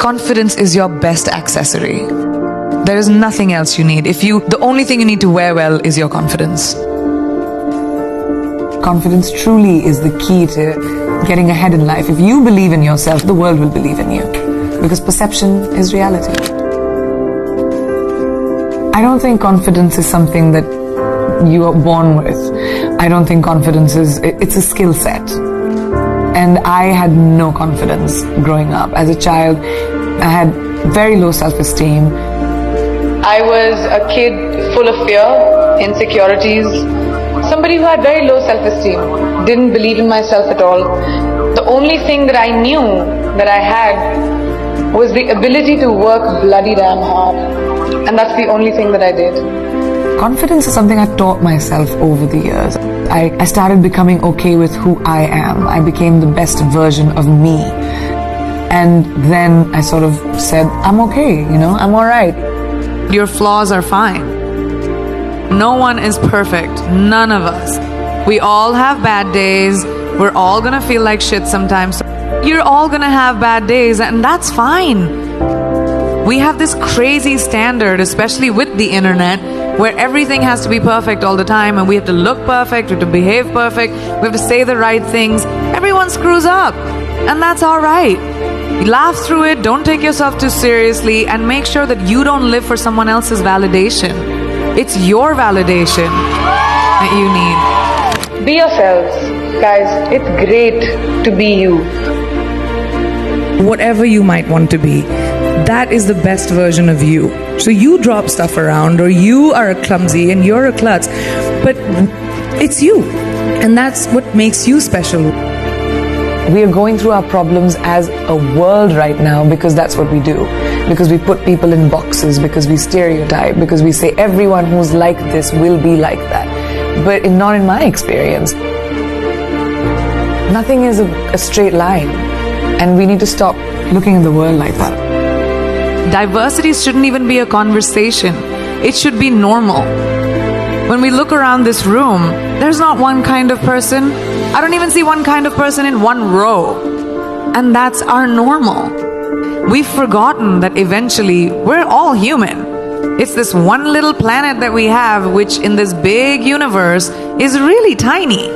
Confidence is your best accessory. There is nothing else you need. The only thing you need to wear well is your confidence. Confidence truly is the key to getting ahead in life. If you believe in yourself, the world will believe in you. Because perception is reality. I don't think confidence is something that you are born with. I don't think confidence it's a skill set. And I had no confidence growing up. As a child, I had very low self-esteem. I was a kid full of fear, insecurities, somebody who had very low self-esteem, didn't believe in myself at all. The only thing that I knew that I had was the ability to work bloody damn hard. And that's the only thing that I did. Confidence is something I taught myself over the years. I started becoming okay with who I am. I became the best version of me. And then I sort of said, I'm okay, I'm alright. Your flaws are fine. No one is perfect. None of us. We all have bad days. We're all gonna feel like shit sometimes. You're all gonna have bad days, and that's fine. We have this crazy standard, especially with the internet, where everything has to be perfect all the time, and we have to look perfect, we have to behave perfect, we have to say the right things. Everyone screws up, and that's alright. Laugh through it, don't take yourself too seriously, and make sure that you don't live for someone else's validation. It's your validation that you need. Be yourselves. Guys, it's great to be you. Whatever you might want to be, that is the best version of you. So you drop stuff around, or you are a clumsy and you're a klutz, but it's you. And that's what makes you special. We are going through our problems as a world right now because that's what we do. Because we put people in boxes, because we stereotype, because we say everyone who's like this will be like that. But not in my experience. Nothing is a straight line. And we need to stop looking at the world like that. Diversity shouldn't even be a conversation. It should be normal. When we look around this room, there's not one kind of person. I don't even see one kind of person in one row. And that's our normal. We've forgotten that eventually we're all human. It's this one little planet that we have, which in this big universe is really tiny.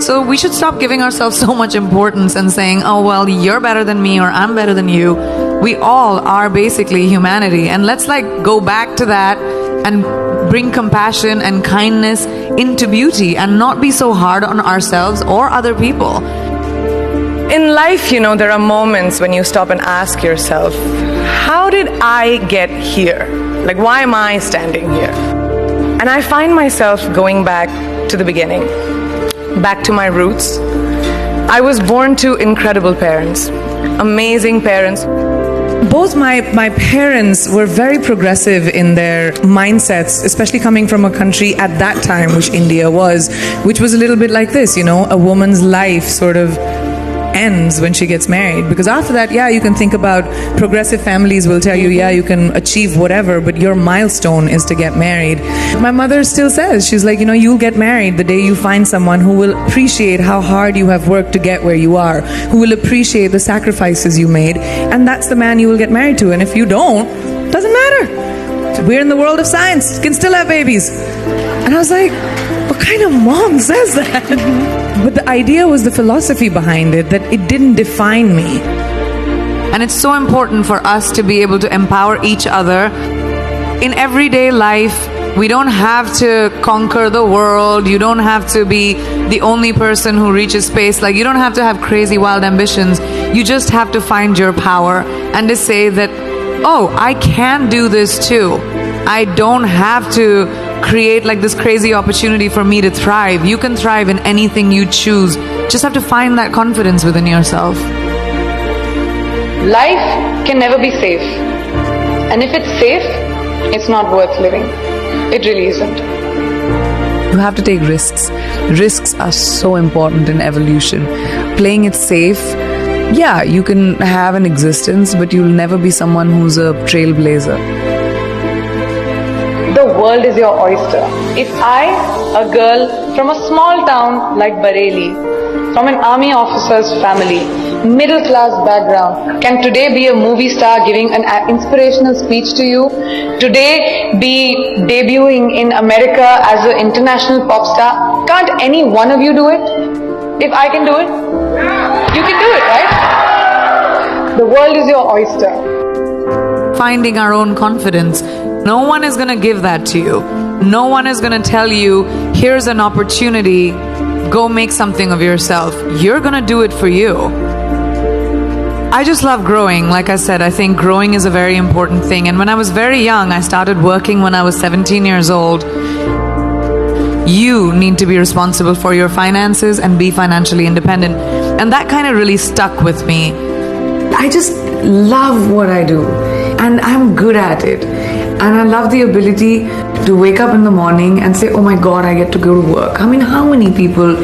So we should stop giving ourselves so much importance and saying, oh, well, you're better than me or I'm better than you. We all are basically humanity. And let's go back to that and bring compassion and kindness into beauty and not be so hard on ourselves or other people. In life, there are moments when you stop and ask yourself, how did I get here? Why am I standing here? And I find myself going back to the beginning, back to my roots. I was born to incredible parents, amazing parents. Both my parents were very progressive in their mindsets, especially coming from a country at that time, which India was, which was a little bit like this, a woman's life sort of ends when she gets married. Because after that, you can think about progressive families will tell you, you can achieve whatever, but your milestone is to get married. My mother still says, she's like, you'll get married the day you find someone who will appreciate how hard you have worked to get where you are, who will appreciate the sacrifices you made, and that's the man you will get married to. And if you don't, doesn't matter. We're in the world of science, can still have babies. And I was like, what kind of mom says that? But the idea was the philosophy behind it, that it didn't define me. And it's so important for us to be able to empower each other. In everyday life, we don't have to conquer the world. You don't have to be the only person who reaches space. You don't have to have crazy wild ambitions. You just have to find your power and to say that, oh, I can do this too. I don't have to create this crazy opportunity for me to thrive. You can thrive in anything you choose. Just have to find that confidence within yourself. Life can never be safe. And if it's safe, it's not worth living. It really isn't. You have to take risks. Risks are so important in evolution. Playing it safe, you can have an existence, but you'll never be someone who's a trailblazer. The world is your oyster. If I, a girl from a small town like Bareilly, from an army officer's family, middle class background can today be a movie star giving an inspirational speech to you, today be debuting in America as an international pop star. Can't any one of you do it? If I can do it, you can do it, right? The world is your oyster. Finding our own confidence. No one is going to give that to you. No one is going to tell you, here's an opportunity, go make something of yourself. You're going to do it for you. I just love growing. Like I said, I think growing is a very important thing. And when I was very young, I started working when I was 17 years old. You need to be responsible for your finances and be financially independent. And that kind of really stuck with me. I just love what I do. And I'm good at it. And I love the ability to wake up in the morning and say, oh my God, I get to go to work. I mean, how many people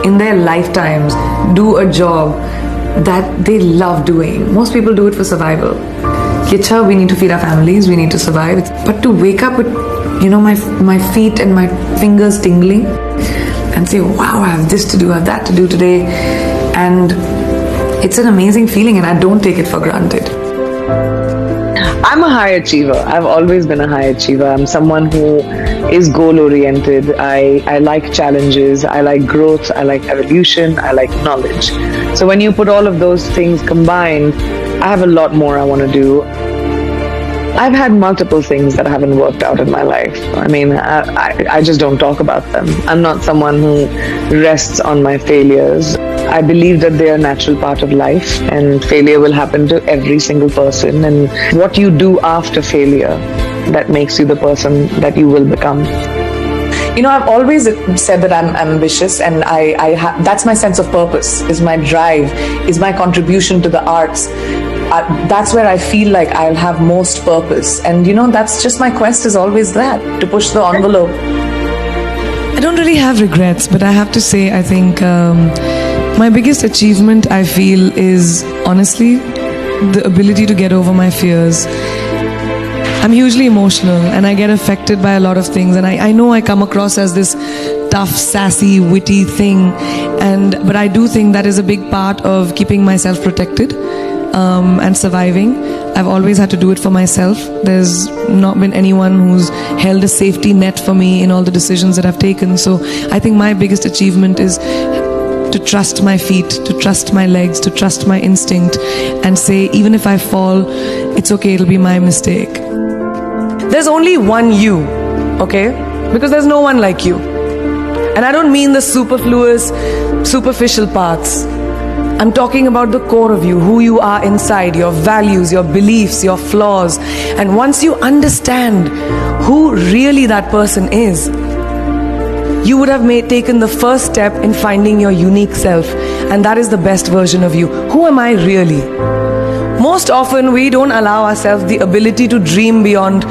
in their lifetimes do a job that they love doing? Most people do it for survival. We need to feed our families, we need to survive. But to wake up with, my feet and my fingers tingling and say, wow, I have this to do, I have that to do today. And it's an amazing feeling and I don't take it for granted. I'm a high achiever. I've always been a high achiever. I'm someone who is goal-oriented. I like challenges. I like growth. I like evolution. I like knowledge. So when you put all of those things combined, I have a lot more I want to do. I've had multiple things that haven't worked out in my life. I mean, I just don't talk about them. I'm not someone who rests on my failures. I believe that they are a natural part of life and failure will happen to every single person, and what you do after failure that makes you the person that you will become. I've always said that I'm ambitious, and that's my sense of purpose, is my drive, is my contribution to the arts. That's where I feel like I'll have most purpose. And that's just my quest, is always that, to push the envelope. I don't really have regrets, but I have to say, I think my biggest achievement, I feel, is honestly the ability to get over my fears. I'm hugely emotional and I get affected by a lot of things, and I know I come across as this tough, sassy, witty thing, but I do think that is a big part of keeping myself protected and surviving. I've always had to do it for myself. There's not been anyone who's held a safety net for me in all the decisions that I've taken. So I think my biggest achievement is to trust my feet, to trust my legs, to trust my instinct, and say, even if I fall, it's okay, it'll be my mistake. There's only one you, okay? Because there's no one like you. And I don't mean the superfluous, superficial parts. I'm talking about the core of you, who you are inside, your values, your beliefs, your flaws. And once you understand who really that person is, you would have taken the first step in finding your unique self, and that is the best version of you. Who am I really? Most often we don't allow ourselves the ability to dream beyond